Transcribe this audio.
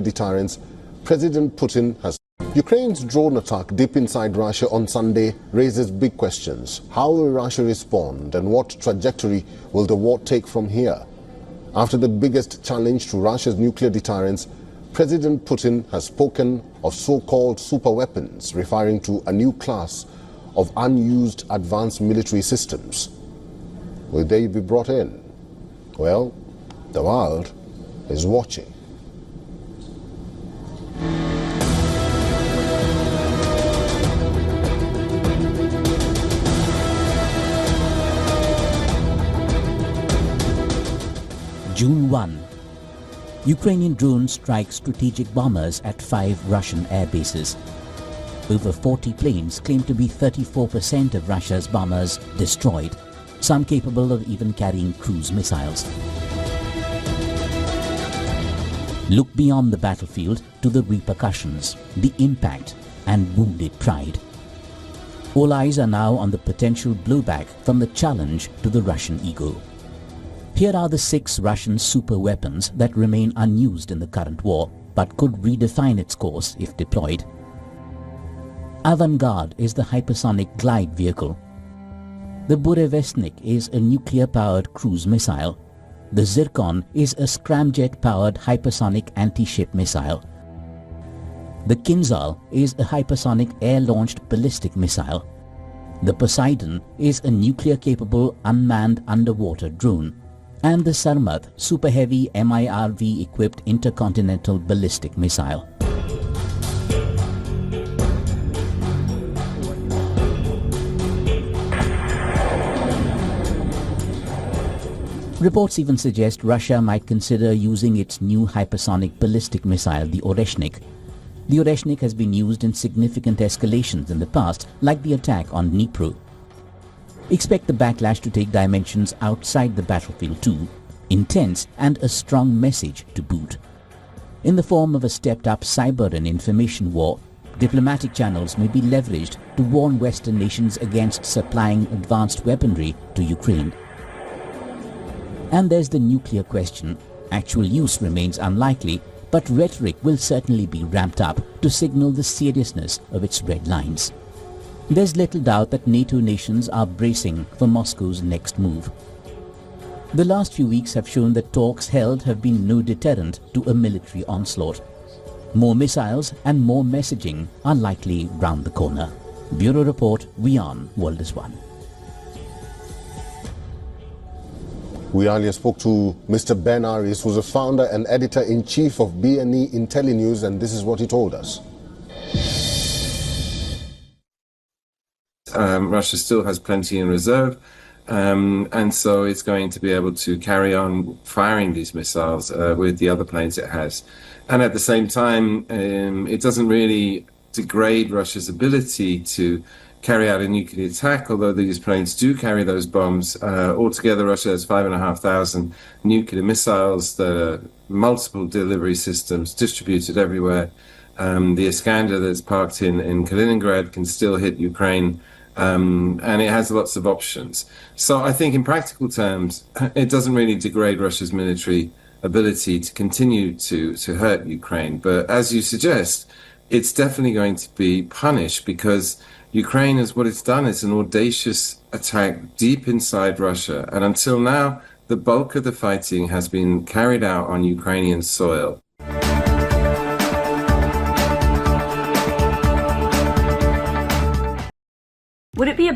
deterrence, President Putin has. Ukraine's drone attack deep inside Russia on Sunday raises big questions. How will Russia respond, and what trajectory will the war take from here? After the biggest challenge to Russia's nuclear deterrence, President Putin has spoken of so-called super weapons, referring to a new class of unused advanced military systems. Will they be brought in? Well, the world is watching. June 1. Ukrainian drones strike strategic bombers at 5 Russian air bases. Over 40 planes claim to be 34% of Russia's bombers destroyed, some capable of even carrying cruise missiles. Look beyond the battlefield to the repercussions, the impact, and wounded pride. All eyes are now on the potential blowback from the challenge to the Russian ego. Here are the 6 Russian super weapons that remain unused in the current war, but could redefine its course if deployed. Avangard is the hypersonic glide vehicle. The Burevestnik is a nuclear-powered cruise missile. The Zircon is a scramjet-powered hypersonic anti-ship missile. The Kinzhal is a hypersonic air-launched ballistic missile. The Poseidon is a nuclear-capable unmanned underwater drone. And the Sarmat super heavy MIRV-equipped intercontinental ballistic missile. Reports even suggest Russia might consider using its new hypersonic ballistic missile, the Oreshnik. The Oreshnik has been used in significant escalations in the past, like the attack on Dnipro. Expect the backlash to take dimensions outside the battlefield too, intense and a strong message to boot. In the form of a stepped-up cyber and information war, diplomatic channels may be leveraged to warn Western nations against supplying advanced weaponry to Ukraine. And there's the nuclear question. Actual use remains unlikely, but rhetoric will certainly be ramped up to signal the seriousness of its red lines. There's little doubt that NATO nations are bracing for Moscow's next move. The last few weeks have shown that talks held have been no deterrent to a military onslaught. More missiles and more messaging are likely round the corner. Bureau Report, WION, World is One. We earlier spoke to Mr. Ben Aris, who's a founder and editor-in-chief of BNE IntelliNews, and this is what he told us. Russia still has plenty in reserve, and so it's going to be able to carry on firing these missiles with the other planes it has. And at the same time, it doesn't really degrade Russia's ability to carry out a nuclear attack, although these planes do carry those bombs. Altogether, Russia has 5,500 nuclear missiles that are multiple delivery systems distributed everywhere. The Iskander that's parked in Kaliningrad can still hit Ukraine. And it has lots of options. So I think in practical terms, it doesn't really degrade Russia's military ability to continue to hurt Ukraine. But as you suggest, it's definitely going to be punished because Ukraine is what it's done. It's an audacious attack deep inside Russia. And until now, the bulk of the fighting has been carried out on Ukrainian soil. Would it be a